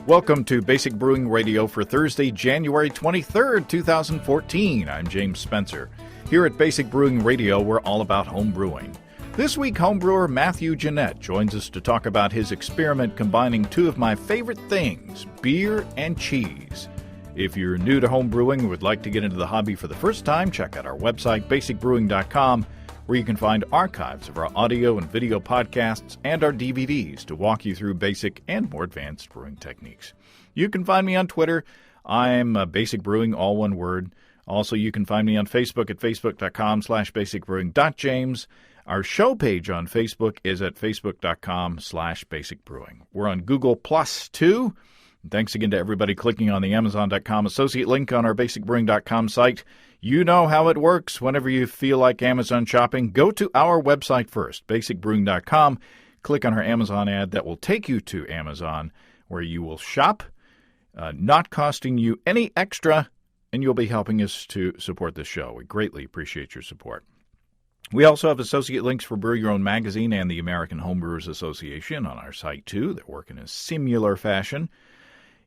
Welcome to Basic Brewing Radio for Thursday, January 23rd, 2014. I'm James Spencer. Here at Basic Brewing Radio, we're all about home brewing. This week, homebrewer Matthew Jannette joins us to talk about his experiment combining two of my favorite things, beer and cheese. If you're new to home brewing and would like to get into the hobby for the first time, check out our website, basicbrewing.com, where you can find archives of our audio and video podcasts and our DVDs to walk you through basic and more advanced brewing techniques. You can find me on Twitter. I'm Basic Brewing, all one word. Also, you can find me on Facebook at facebook.com/basicbrewing.james. Our show page on Facebook is at facebook.com/basicbrewing. We're on Google Plus, too. Thanks again to everybody clicking on the Amazon.com associate link on our basicbrewing.com site. You know how it works. Whenever you feel like Amazon shopping, go to our website first, basicbrewing.com. Click on our Amazon ad. That will take you to Amazon, where you will shop, not costing you any extra, and you'll be helping us to support this show. We greatly appreciate your support. We also have associate links for Brew Your Own Magazine and the American Homebrewers Association on our site, too. They work in a similar fashion.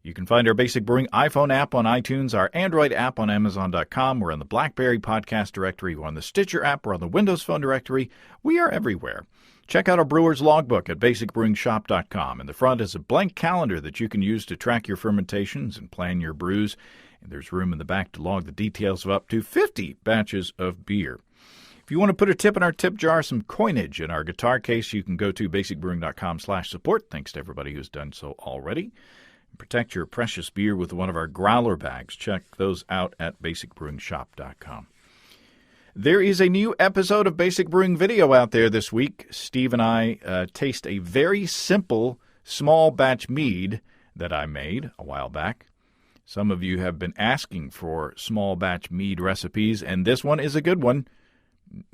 You can find our Basic Brewing iPhone app on iTunes, our Android app on Amazon.com. We're on the BlackBerry podcast directory. We're on the Stitcher app. We're on the Windows Phone directory. We are everywhere. Check out our brewer's logbook at basicbrewingshop.com. In the front is a blank calendar that you can use to track your fermentations and plan your brews. And there's room in the back to log the details of up to 50 batches of beer. If you want to put a tip in our tip jar, some coinage in our guitar case, you can go to basicbrewing.com/support. Thanks to everybody who's done so already. Protect your precious beer with one of our growler bags. Check those out at basicbrewingshop.com. There is a new episode of Basic Brewing Video out there this week. Steve and I taste a very simple small batch mead that I made a while back. Some of you have been asking for small batch mead recipes, and this one is a good one.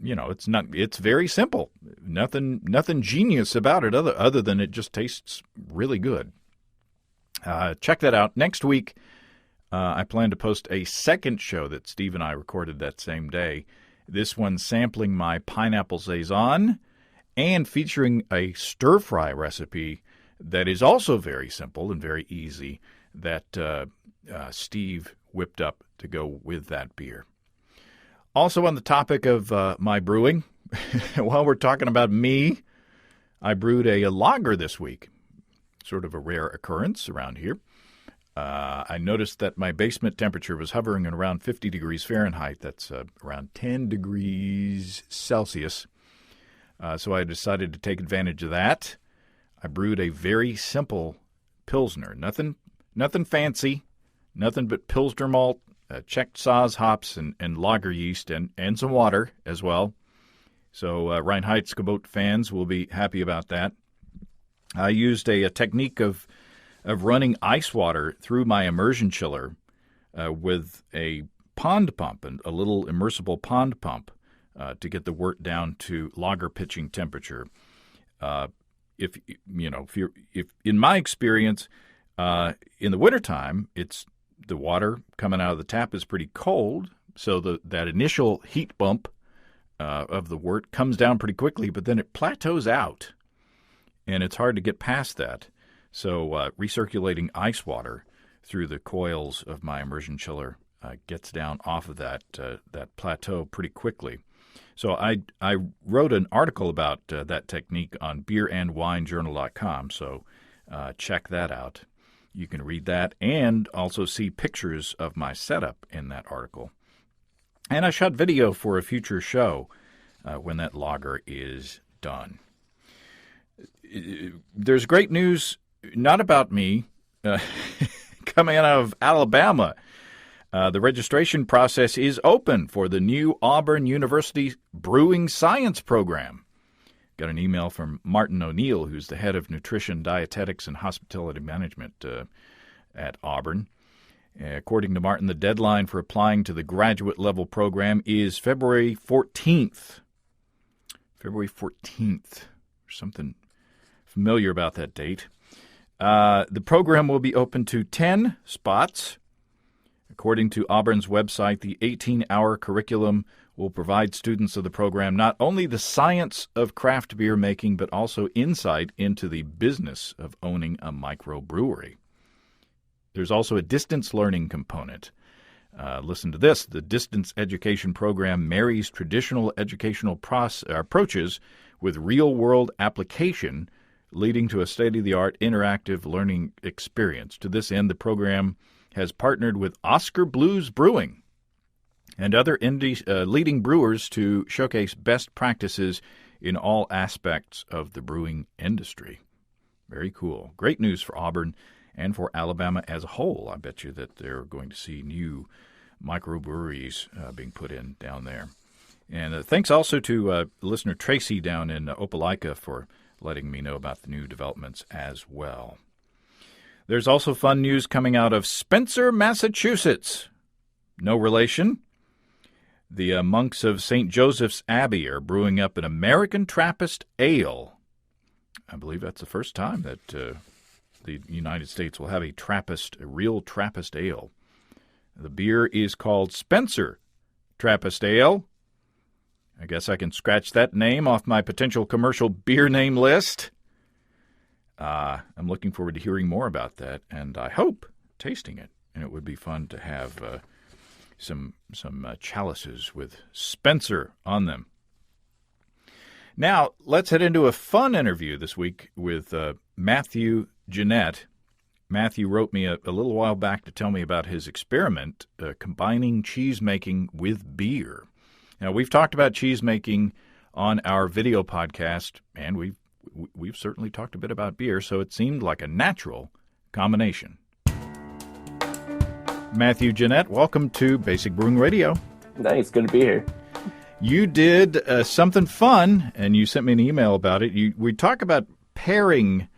You know, it's very simple. Nothing genius about it other than it just tastes really good. Check that out. Next week, I plan to post a second show that Steve and I recorded that same day. This one sampling my pineapple saison and featuring a stir-fry recipe that is also very simple and very easy that Steve whipped up to go with that beer. Also on the topic of my brewing, while we're talking about me, I brewed a lager this week. Sort of a rare occurrence around here. I noticed that my basement temperature was hovering at around 50 degrees Fahrenheit. That's around 10 degrees Celsius. So I decided to take advantage of that. I brewed a very simple Pilsner. Nothing fancy. Nothing but Pilsner malt, checked Saaz hops, and lager yeast, and some water as well. So Reinheitsgebot fans will be happy about that. I used a technique of running ice water through my immersion chiller with a pond pump, and a little immersible pond pump to get the wort down to lager pitching temperature. If in my experience, in the wintertime, the water coming out of the tap is pretty cold, so that initial heat bump of the wort comes down pretty quickly, but then it plateaus out. And it's hard to get past that. So recirculating ice water through the coils of my immersion chiller gets down off of that plateau pretty quickly. So I wrote an article about that technique on beerandwinejournal.com, so check that out. You can read that and also see pictures of my setup in that article. And I shot video for a future show when that lager is done. There's great news, not about me, coming out of Alabama. The registration process is open for the new Auburn University Brewing Science Program. Got an email from Martin O'Neill, who's the head of Nutrition, Dietetics, and Hospitality Management at Auburn. According to Martin, the deadline for applying to the graduate-level program is February 14th. February 14th, or something familiar about that date. The program will be open to 10 spots. According to Auburn's website, the 18-hour curriculum will provide students of the program not only the science of craft beer making, but also insight into the business of owning a microbrewery. There's also a distance learning component. Listen to this. The distance education program marries traditional educational approaches with real-world application, leading to a state-of-the-art interactive learning experience. To this end, the program has partnered with Oscar Blues Brewing and other leading brewers to showcase best practices in all aspects of the brewing industry. Very cool. Great news for Auburn and for Alabama as a whole. I bet you that they're going to see new microbreweries being put in down there. And thanks also to listener Tracy down in Opelika for letting me know about the new developments as well. There's also fun news coming out of Spencer, Massachusetts. No relation. The monks of St. Joseph's Abbey are brewing up an American Trappist ale. I believe that's the first time that the United States will have a real Trappist ale. The beer is called Spencer Trappist Ale. I guess I can scratch that name off my potential commercial beer name list. I'm looking forward to hearing more about that, and I hope tasting it. And it would be fun to have some chalices with Spencer on them. Now, let's head into a fun interview this week with Matthew Jannette. Matthew wrote me a little while back to tell me about his experiment combining cheese making with beer. Now, we've talked about cheese making on our video podcast, and we've certainly talked a bit about beer, so it seemed like a natural combination. Matthew Jannette, welcome to Basic Brewing Radio. Thanks, good to be here. You did something fun, and you sent me an email about it. We talk about pairing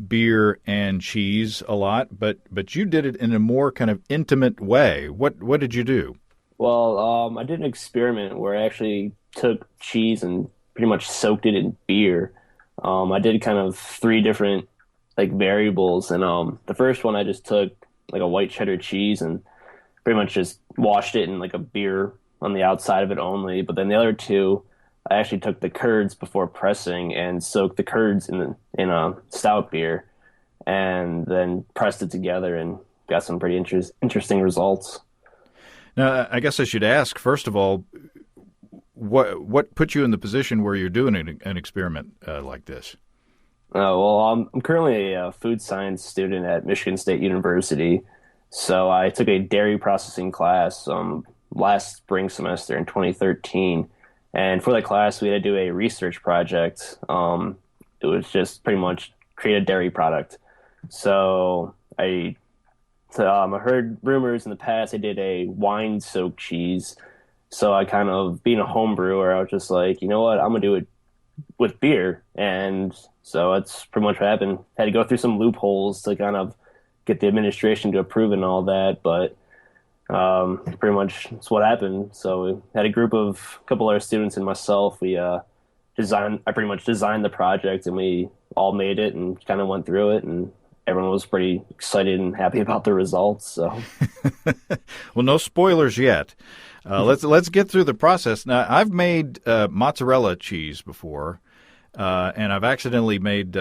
beer and cheese a lot, but you did it in a more kind of intimate way. What did you do? Well, I did an experiment where I actually took cheese and pretty much soaked it in beer. I did kind of 3 different variables, and the first one I just took a white cheddar cheese and pretty much just washed it in a beer on the outside of it only. But then the other 2, I actually took the curds before pressing and soaked the curds in a stout beer, and then pressed it together and got some pretty interesting results. Now, I guess I should ask, first of all, what put you in the position where you're doing an experiment like this? Well, I'm currently a food science student at Michigan State University, so I took a dairy processing class last spring semester in 2013, and for that class we had to do a research project. It was just pretty much create a dairy product. So I heard rumors in the past they did a wine-soaked cheese. So I kind of, being a home brewer, I was just like, you know what, I'm going to do it with beer. And so that's pretty much what happened. Had to go through some loopholes to kind of get the administration to approve and all that. But pretty much that's what happened. So we had a couple of our students and myself. I pretty much designed the project, and we all made it and kind of went through it, and everyone was pretty excited and happy about the results. So, well, no spoilers yet. Let's get through the process. Now, I've made mozzarella cheese before, and I've accidentally made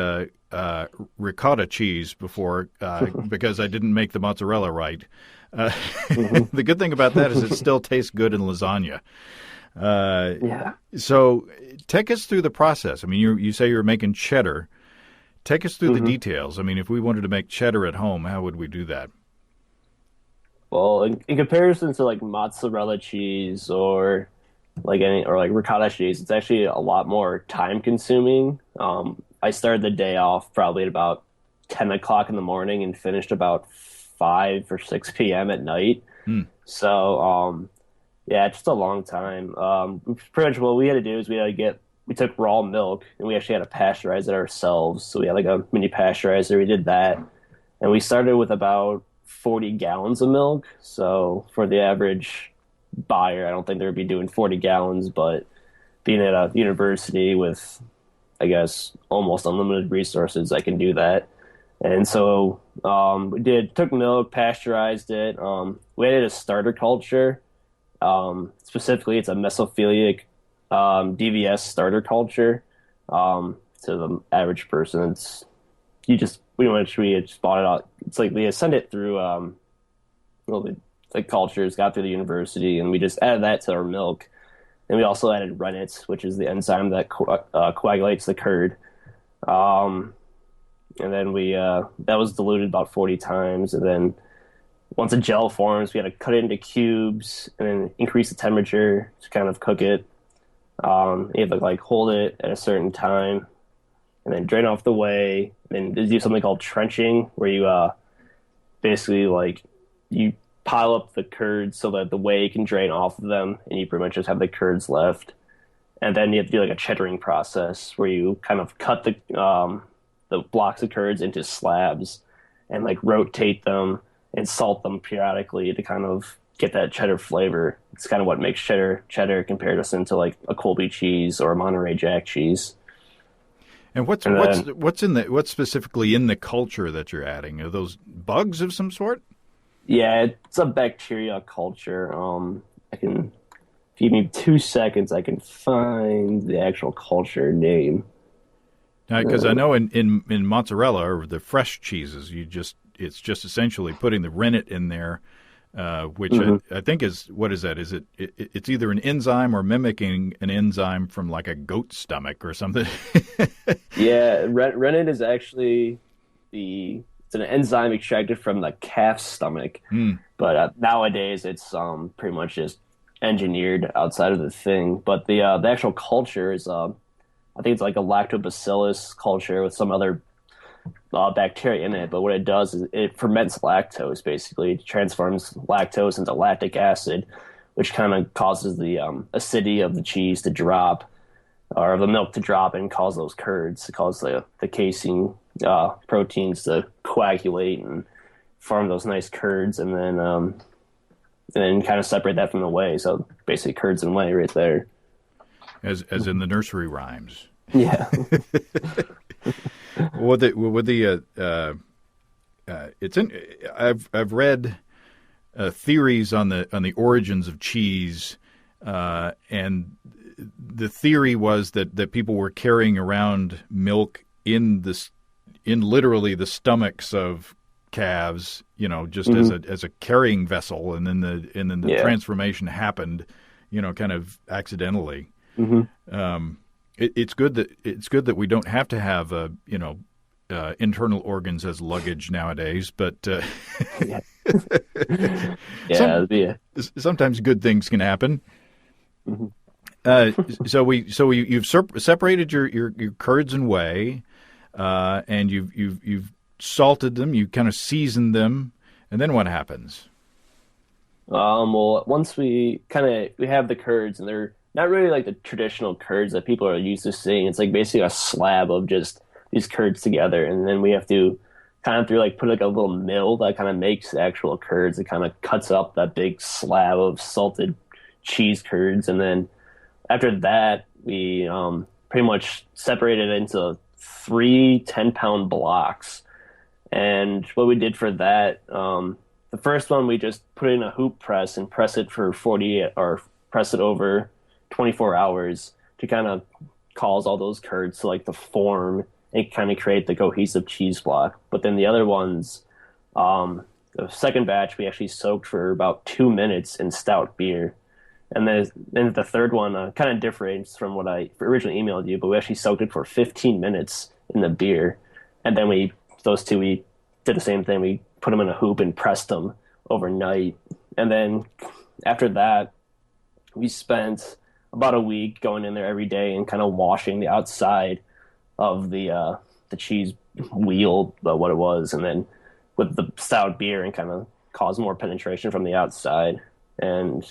ricotta cheese before because I didn't make the mozzarella right. The good thing about that is it still tastes good in lasagna. Yeah. So take us through the process. I mean, you say you're making cheddar. Take us through the details. I mean, if we wanted to make cheddar at home, how would we do that? Well, in comparison to mozzarella cheese or ricotta cheese, it's actually a lot more time consuming. I started the day off probably at about 10 o'clock in the morning and finished about 5 or 6 p.m. at night. So, yeah, just a long time. Pretty much what we had to do is we took raw milk and we actually had to pasteurize it ourselves. So we had a mini pasteurizer. We did that. And we started with about 40 gallons of milk. So for the average buyer, I don't think they'd be doing 40 gallons, but being at a university with, I guess, almost unlimited resources, I can do that. And so took milk, pasteurized it. We added a starter culture. Specifically, it's a mesophilic DVS starter culture. To the average person, it's you just pretty much we just bought it out. It's like we sent it through well, the cultures, got through the university, and we just added that to our milk. And we also added rennet, which is the enzyme that coagulates the curd. And then we that was diluted about 40 times, and then once a gel forms, we had to cut it into cubes and then increase the temperature to kind of cook it. You have to like hold it at a certain time and then drain off the whey. And then do something called trenching, where you basically like you pile up the curds so that the whey can drain off of them, and you pretty much just have the curds left. And then you have to do like a cheddaring process where you kind of cut the blocks of curds into slabs and like rotate them and salt them periodically to kind of get that cheddar flavor. It's kind of what makes cheddar comparison to like a Colby cheese or a Monterey Jack cheese. And what's specifically in the culture that you're adding? Are those bugs of some sort? Yeah, it's a bacteria culture. If you give me 2 seconds, I can find the actual culture name. Because I know in mozzarella or the fresh cheeses, it's just essentially putting the rennet in there, which I think is, what is that? Is it's either an enzyme or mimicking an enzyme from like a goat stomach or something? Yeah, rennet is actually it's an enzyme extracted from the calf's stomach, but nowadays it's pretty much just engineered outside of the thing. But the actual culture is I think it's like a lactobacillus culture with some other bacteria in it. But what it does is it ferments lactose, basically. It transforms lactose into lactic acid, which kind of causes the acidity of the cheese to drop, or the milk to drop, and cause those curds, to cause the casein proteins to coagulate and form those nice curds, and then kind of separate that from the whey. So basically curds and whey right there. As in the nursery rhymes. Yeah. I've read theories on the origins of cheese, and the theory was that people were carrying around milk in literally the stomachs of calves, just as a carrying vessel, and then the transformation happened, kind of accidentally. Mm-hmm. It's good that we don't have to have internal organs as luggage nowadays, but sometimes good things can happen. Mm-hmm. So you've separated your curds and whey, and you've salted them, you kind of seasoned them, and then what happens? Well, once we have the curds, and they're not really like the traditional curds that people are used to seeing. It's like basically a slab of just these curds together, and then we have to put like a little mill that kind of makes actual curds. It kind of cuts up that big slab of salted cheese curds, and then after that we pretty much separate it into 3 10-pound blocks. And what we did for that, the first one we just put it in a hoop press and press it for 40 or press it over 24 hours to kind of cause all those curds to like to form and kind of create the cohesive cheese block. But then the other ones, the second batch we actually soaked for about 2 minutes in stout beer. And then the third one kind of differs from what I originally emailed you, but we actually soaked it for 15 minutes in the beer. And then we did the same thing. We put them in a hoop and pressed them overnight. And then after that, we spent about a week going in there every day and kind of washing the outside of the cheese wheel, what it was, and then with the stout beer and kind of cause more penetration from the outside. And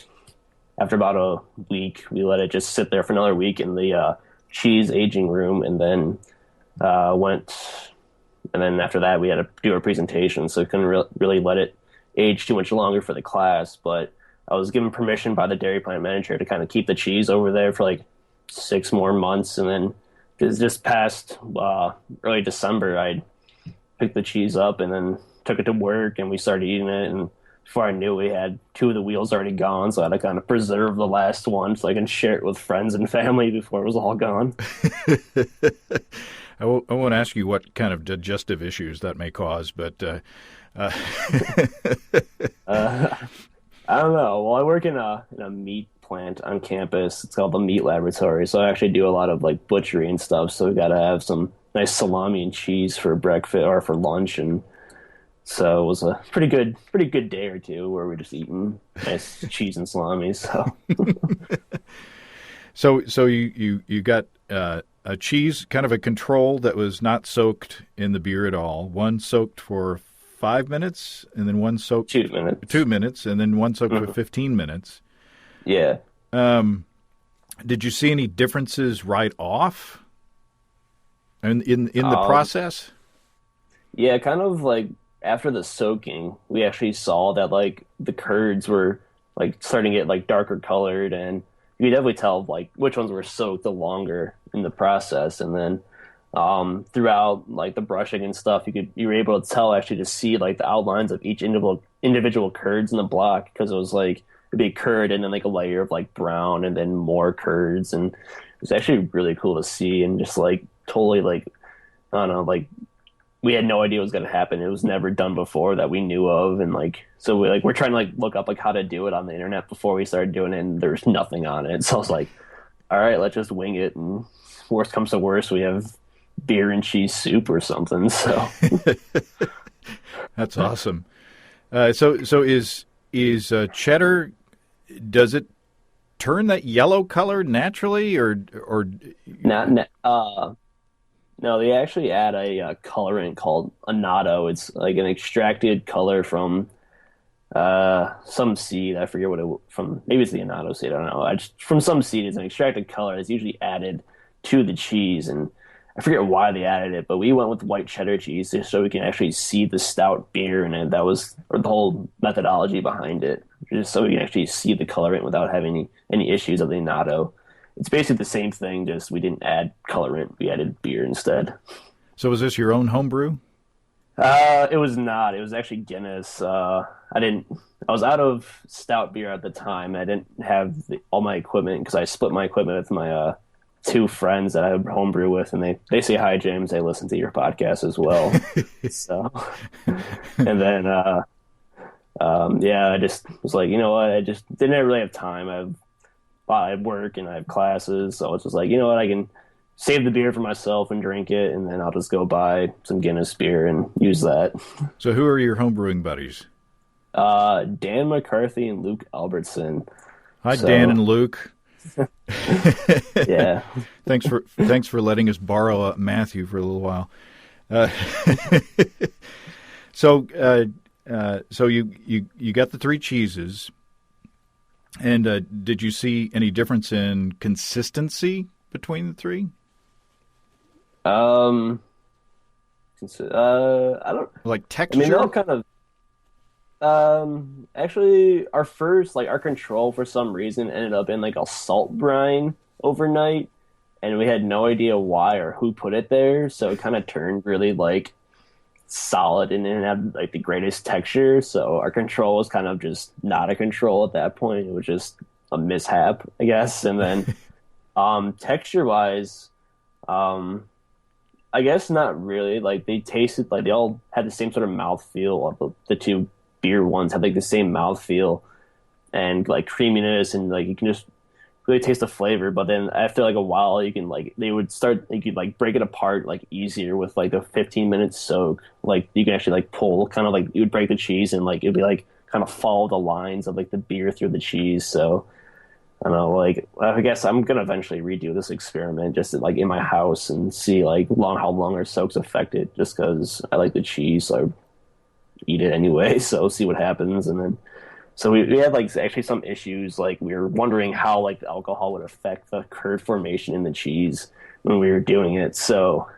after about a week, we let it just sit there for another week in the cheese aging room, and then and then after that we had to do a presentation, so we couldn't really let it age too much longer for the class. But I was given permission by the dairy plant manager to kind of keep the cheese over there for like 6 more months. And then because just past early December, I picked the cheese up and then took it to work, and we started eating it. And before I knew, we had 2 of the wheels already gone, so I had to kind of preserve the last one so I can share it with friends and family before it was all gone. I won't ask you what kind of digestive issues that may cause, but I don't know. Well, I work in a meat plant on campus. It's called the meat laboratory. So I actually do a lot of like butchery and stuff. So we got to have some nice salami and cheese for breakfast or for lunch. And so it was a pretty good day or two where we're just eating nice cheese and salami. So you got a cheese, kind of a control that was not soaked in the beer at all. One soaked for 5 minutes, and then one soaked 2 minutes. 2 minutes, and then one soaked for 15 minutes. Yeah. Did you see any differences right off in the process? Yeah, kind of like after the soaking, we actually saw that like the curds were like starting to get like darker colored, and you could definitely tell like which ones were soaked the longer in the process. And then throughout like the brushing and stuff, you were able to tell actually to see like the outlines of each individual curds in the block, because it was like a big curd and then like a layer of like brown and then more curds, and it was actually really cool to see, and just like totally like I don't know, like we had no idea what was going to happen. It was never done before that we knew of, and like so we're trying to like look up like how to do it on the internet before we started doing it, and there's nothing on it. So I was like, all right, let's just wing it, and worst comes to worst, we have beer and cheese soup or something. So that's awesome. So is cheddar? Does it turn that yellow color naturally, or not? No, they actually add a colorant called annatto. It's like an extracted color from some seed. I forget what from. Maybe it's the annatto seed. I don't know. From some seed, it's an extracted color that's usually added to the cheese, and I forget why they added it, but we went with white cheddar cheese just so we can actually see the stout beer in it. That was the whole methodology behind it, just so we can actually see the colorant without having any issues of the annatto. It's basically the same thing, just we didn't add colorant. We added beer instead. So was this your own homebrew? It was not. It was actually Guinness. I was out of stout beer at the time. I didn't have all my equipment because I split my equipment with my two friends that I homebrew with, and they say hi, James. They listen to your podcast as well. So, and then yeah, I just was like, you know what? I just didn't really have time. I work and I have classes, so it's just like, you know what? I can save the beer for myself and drink it, and then I'll just go buy some Guinness beer and use that. So, who are your homebrewing buddies? Dan McCarthy and Luke Albertson. Hi, Dan and Luke. Yeah. Thanks for letting us borrow Matthew for a little while. So you got the three cheeses, and did you see any difference in consistency between the three? I don't like texture. I mean, they're all kind of. Actually, our control for some reason ended up in like a salt brine overnight, and we had no idea why or who put it there. So it kind of turned really like solid and didn't have like the greatest texture. So our control was kind of just not a control at that point. It was just a mishap, I guess. And then, texture wise, I guess not really. Like they tasted like they all had the same sort of mouthfeel of the two beer ones had like the same mouthfeel and like creaminess, and like you can just really taste the flavor. But then after like a while, you can like you could like break it apart like easier with like a 15-minute soak. Like you can actually like pull kind of like you would break the cheese and like it'd be like kind of follow the lines of like the beer through the cheese. So I don't know, like I guess I'm gonna eventually redo this experiment just like in my house and see like how long our soaks affected, just because I like the cheese. So eat it anyway, so see what happens. And then so we had like actually some issues, like we were wondering how like the alcohol would affect the curd formation in the cheese when we were doing it. So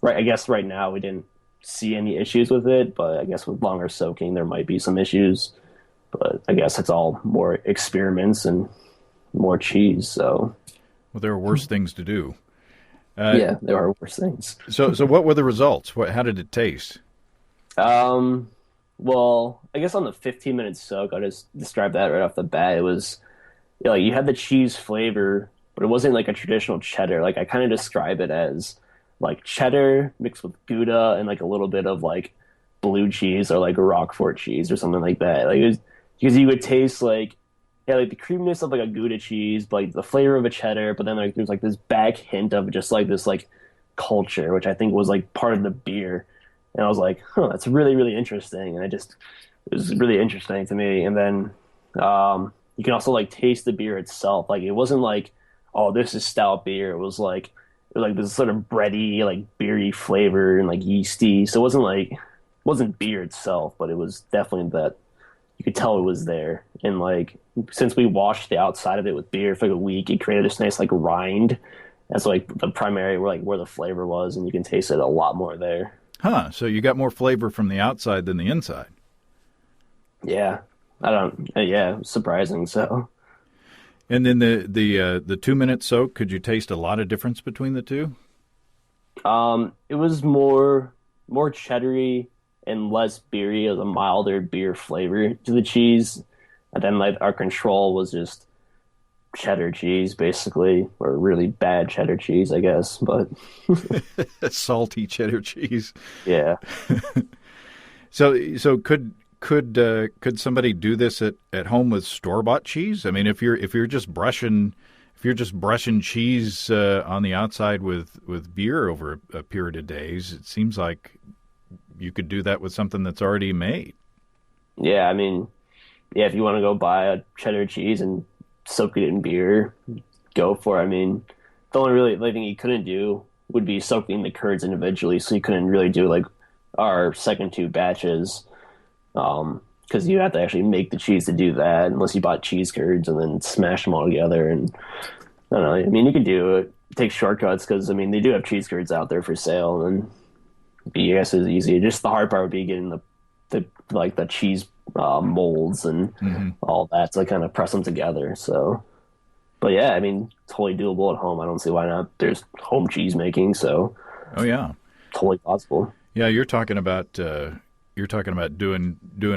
I guess right now we didn't see any issues with it, but I guess with longer soaking there might be some issues. But I guess it's all more experiments and more cheese. So well, there are worse things to do. Yeah, there are worse things. So what were the results? How did it taste? Well, I guess on the 15-minute soak, I'll just describe that right off the bat. It was, you know, like you had the cheese flavor, but it wasn't like a traditional cheddar. Like I kind of describe it as like cheddar mixed with Gouda and like a little bit of like blue cheese or like Roquefort cheese or something like that. Like it was because you would taste like yeah, like the creaminess of like a Gouda cheese, but like the flavor of a cheddar, but then like there's like this back hint of just like this like culture, which I think was like part of the beer. And I was like, huh, that's really, really interesting. And it was really interesting to me. And then you can also like taste the beer itself. Like it wasn't like, oh, this is stout beer. It was like this sort of bready, like beery flavor and like yeasty. So it wasn't beer itself, but it was definitely that you could tell it was there. And like since we washed the outside of it with beer for like a week, it created this nice like rind. That's like the primary where the flavor was, and you can taste it a lot more there. Huh. So you got more flavor from the outside than the inside. Yeah, I don't. Yeah, surprising. So And then the 2 minute soak, could you taste a lot of difference between the two? it was more cheddary and less beery. It was a milder beer flavor to the cheese, and then like our control was just cheddar cheese, basically, or really bad cheddar cheese, I guess. But Salty cheddar cheese. yeah, So could somebody do this at home with store-bought cheese? I mean, if you're just brushing cheese on the outside with beer over a period of days, it seems like you could do that with something that's already made. yeah. I mean, yeah. If you want to go buy a cheddar cheese and soak it in beer, go for it. I mean, the only thing you couldn't do would be soaking the curds individually, so you couldn't really do like our second two batches, because you have to actually make the cheese to do that, unless you bought cheese curds and then smash them all together. And I don't know. I mean, you can do it. Take shortcuts because I mean they do have cheese curds out there for sale, and I guess it's easy. Just the hard part would be getting the like the cheese molds and all that to kind of press them together. So, but yeah, I mean, totally doable at home. I don't see why not. There's home cheese making, so Oh yeah, totally possible. yeah. You're talking about doing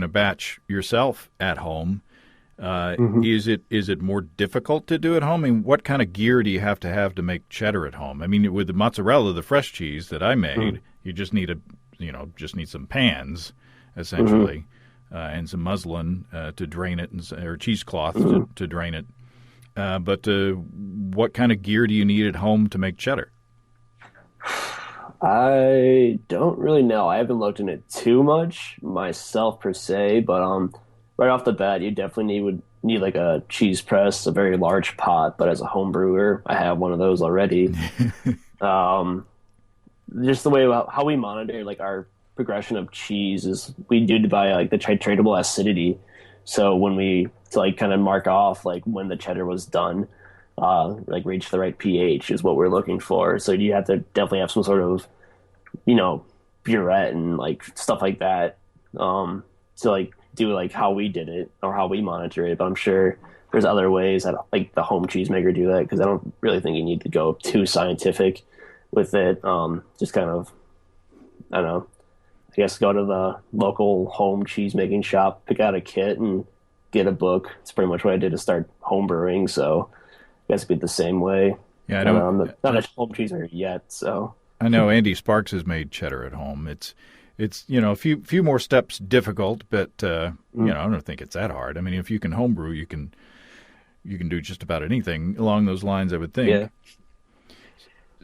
a batch yourself at home. Is it more difficult to do at home? I mean, what kind of gear do you have to make cheddar at home? I mean, with the mozzarella, the fresh cheese that I made, you just need some pans essentially, and some muslin to drain it, or cheesecloth to drain it. But what kind of gear do you need at home to make cheddar? I don't really know. I haven't looked into it too much myself per se, but right off the bat, you definitely would need like a cheese press, a very large pot. But as a home brewer, I have one of those already. Just the way how we monitor like our progression of cheese is we do it by like the titratable acidity. So when we to like kind of mark off like when the cheddar was done, like reach the right pH is what we're looking for. So you have to definitely have some sort of, burette and like stuff like that, to like do like how we did it or how we monitor it. But I'm sure there's other ways that like the home cheesemaker do that, because I don't really think you need to go too scientific with it. Just kind of, I don't know, I guess go to the local home cheese making shop, pick out a kit and get a book. It's pretty much what I did to start home brewing. So I guess it'd be the same way. Yeah, I know. I'm not a home cheesemaker yet, so. I know Andy Sparks has made cheddar at home. It's a few more steps difficult, but I don't think it's that hard. I mean, if you can homebrew, you can do just about anything along those lines, I would think. Yeah.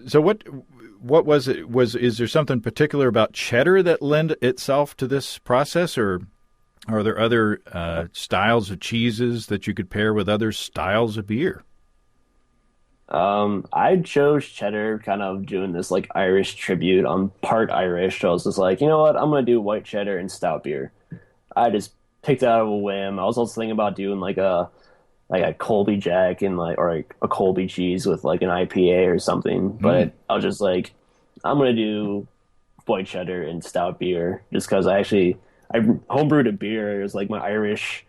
So what was it? Is there something particular about cheddar that lend itself to this process, or are there other styles of cheeses that you could pair with other styles of beer? I chose cheddar kind of doing this like Irish tribute. I'm part Irish, so I was just like, you know what? I'm gonna do white cheddar and stout beer. I just picked it out of a whim. I was also thinking about doing like a Colby Jack and or like a Colby cheese with like an IPA or something. But I was just like, I'm gonna do white cheddar and stout beer just because I homebrewed a beer. It was like my Irish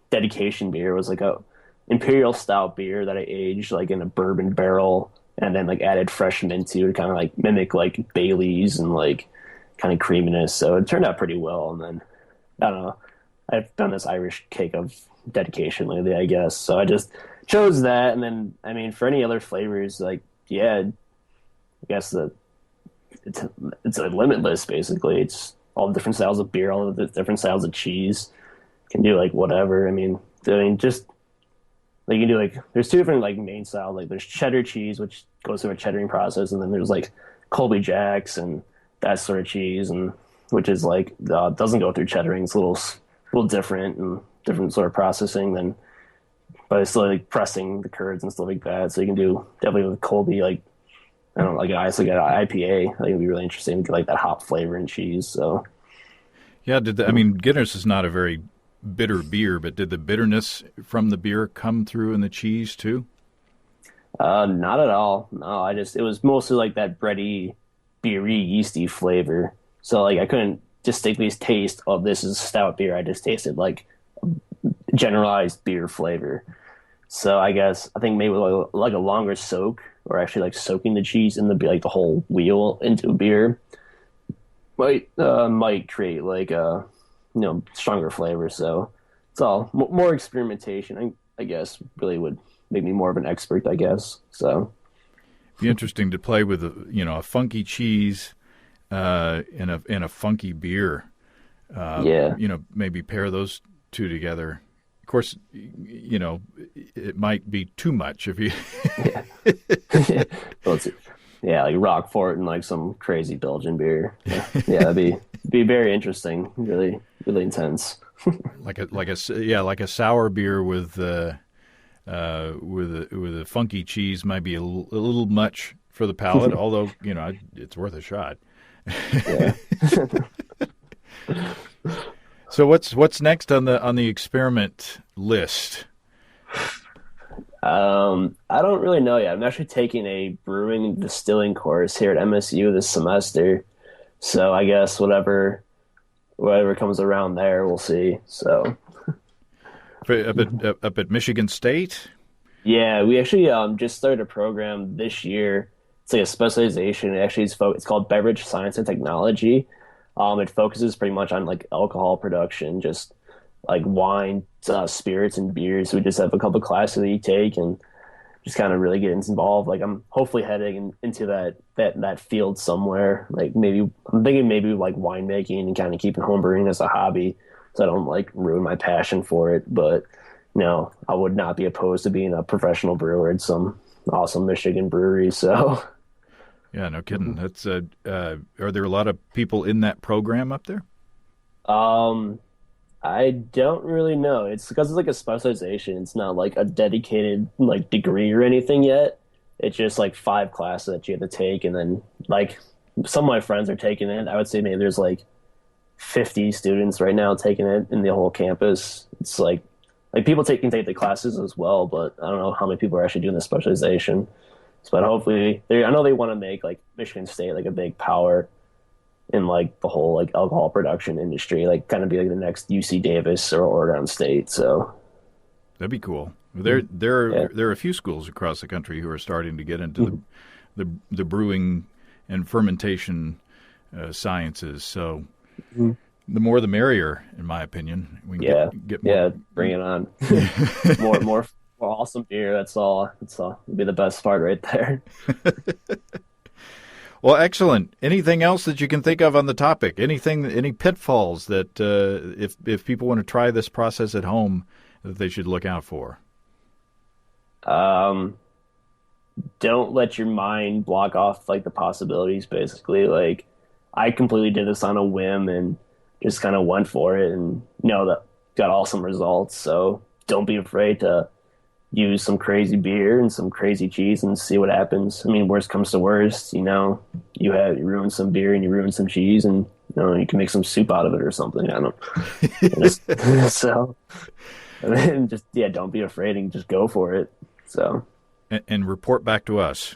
dedication beer. It was like a imperial stout beer that I aged like in a bourbon barrel and then like added fresh mint to kind of like mimic like Bailey's and like kind of creaminess. So it turned out pretty well. And then I don't know, I've done this Irish cake of dedication lately, I guess. So I just chose that. And then, I mean, for any other flavors, like, yeah, I guess it's it's a limitless basically. It's all the different styles of beer, all of the different styles of cheese. Can do like whatever. Just like you can do like there's two different like main styles. Like there's cheddar cheese, which goes through a cheddaring process, and then there's like Colby Jacks and that sort of cheese, and which is like doesn't go through cheddaring. It's a little different and different sort of processing than, but it's still like pressing the curds and stuff like that. So you can do definitely with Colby like I don't know, like I like an IPA. I think it'd be really interesting to get like that hop flavor in cheese. So yeah, Guinness is not a very bitter beer, but did the bitterness from the beer come through in the cheese too? Not at all. No, it was mostly like that bready, beery, yeasty flavor. So like I couldn't distinctly taste, oh, this is stout beer. I just tasted like generalized beer flavor. So I think maybe like a longer soak, or actually like soaking the cheese in the whole wheel into a beer might create like a stronger flavor. So it's all more experimentation. I guess really would make me more of an expert. I guess so. Be interesting to play with a funky cheese in a funky beer. Maybe pair those two together. Of course, it might be too much if you. Yeah. Yeah, like Roquefort and like some crazy Belgian beer. Yeah, that'd be very interesting. Really, really intense. like a sour beer with a funky cheese might be a little much for the palate. Although it's worth a shot. Yeah. So what's next on the experiment list? I don't really know yet. I'm actually taking a brewing and distilling course here at MSU this semester. So I guess whatever comes around there, we'll see. So up at Michigan State? Yeah, we actually just started a program this year. It's like a specialization. It's called Beverage Science and Technology. It focuses pretty much on like alcohol production, just like wine, spirits, and beers. We just have a couple classes that you take and just kind of really get involved. Like I'm hopefully heading into that field somewhere. Like I'm thinking maybe like winemaking and kind of keeping homebrewing as a hobby, so I don't like ruin my passion for it. But I would not be opposed to being a professional brewer at some awesome Michigan brewery. So. Yeah, no kidding. That's are there a lot of people in that program up there? I don't really know. It's because it's like a specialization. It's not like a dedicated like degree or anything yet. It's just like 5 classes that you have to take, and then like some of my friends are taking it. I would say maybe there's like 50 students right now taking it in the whole campus. It's like people can take the classes as well, but I don't know how many people are actually doing the specialization. But hopefully, I know they want to make like Michigan State like a big power in like the whole like alcohol production industry, like kind of be like the next UC Davis or Oregon State. So that'd be cool. There are a few schools across the country who are starting to get into the brewing and fermentation sciences. So the more the merrier, in my opinion. We can get more. Bring it on. more awesome beer. That's all. It'll be the best part right there. Well, excellent. Anything else that you can think of on the topic? Any pitfalls that if people want to try this process at home that they should look out for? Don't let your mind block off like the possibilities. Basically, like I completely did this on a whim and just kind of went for it, and that got awesome results. So don't be afraid to use some crazy beer and some crazy cheese and see what happens. I mean, worst comes to worst, you ruin some beer and you ruin some cheese, and you can make some soup out of it or something. I don't know. So just don't be afraid and just go for it. So and report back to us.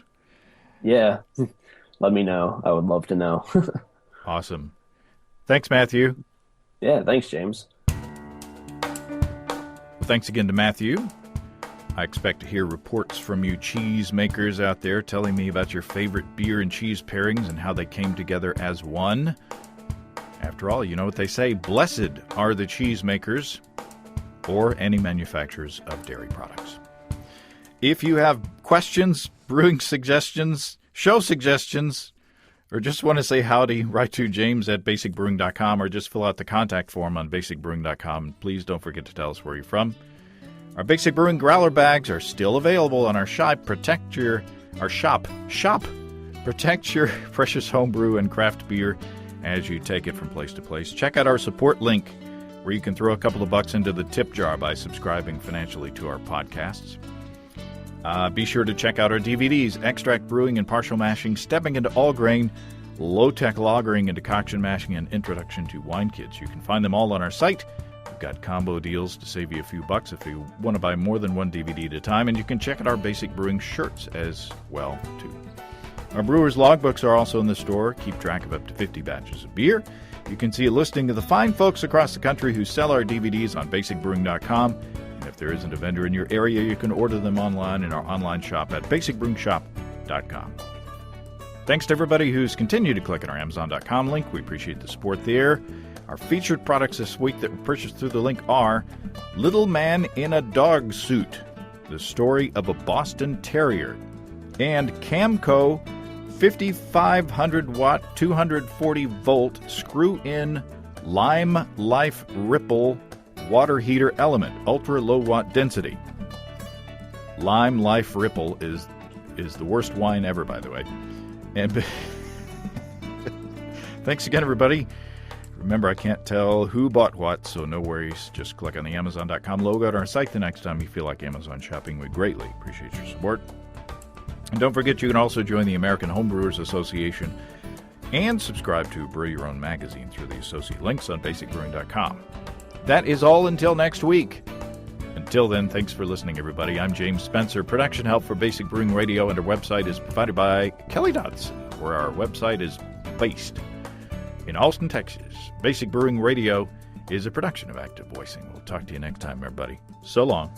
Yeah, let me know. I would love to know. Awesome. Thanks, Matthew. Yeah, thanks, James. Well, thanks again to Matthew. I expect to hear reports from you cheese makers out there telling me about your favorite beer and cheese pairings and how they came together as one. After all, you know what they say, blessed are the cheese makers or any manufacturers of dairy products. If you have questions, brewing suggestions, show suggestions, or just want to say howdy, write to james@basicbrewing.com or just fill out the contact form on basicbrewing.com. Please don't forget to tell us where you're from. Our Basic Brewing growler bags are still available on our shop. Protect your precious homebrew and craft beer as you take it from place to place. Check out our support link where you can throw a couple of bucks into the tip jar by subscribing financially to our podcasts. Be sure to check out our DVDs, Extract Brewing and Partial Mashing, Stepping into All Grain, Low-Tech Lagering and Decoction Mashing, and Introduction to Wine Kits. You can find them all on our site. We've got combo deals to save you a few bucks if you want to buy more than one DVD at a time, and you can check out our Basic Brewing shirts as well, too. Our brewers' logbooks are also in the store. Keep track of up to 50 batches of beer. You can see a listing of the fine folks across the country who sell our DVDs on basicbrewing.com. And if there isn't a vendor in your area, you can order them online in our online shop at basicbrewingshop.com. Thanks to everybody who's continued to click on our Amazon.com link. We appreciate the support there. Our featured products this week that were purchased through the link are Little Man in a Dog Suit, the story of a Boston Terrier, and Camco 5500 watt 240 volt screw-in Lime Life Ripple water heater element, ultra low watt density. Lime Life Ripple is the worst wine ever, by the way. And thanks again, everybody. Remember, I can't tell who bought what, so no worries. Just click on the Amazon.com logo on our site the next time you feel like Amazon shopping. We greatly appreciate your support. And don't forget, you can also join the American Homebrewers Association and subscribe to Brew Your Own magazine through the associate links on basicbrewing.com. That is all until next week. Until then, thanks for listening, everybody. I'm James Spencer. Production help for Basic Brewing Radio and our website is provided by Kelly Dodson, where our website is based in Austin, Texas. Basic Brewing Radio is a production of Active Voicing. We'll talk to you next time, everybody. So long.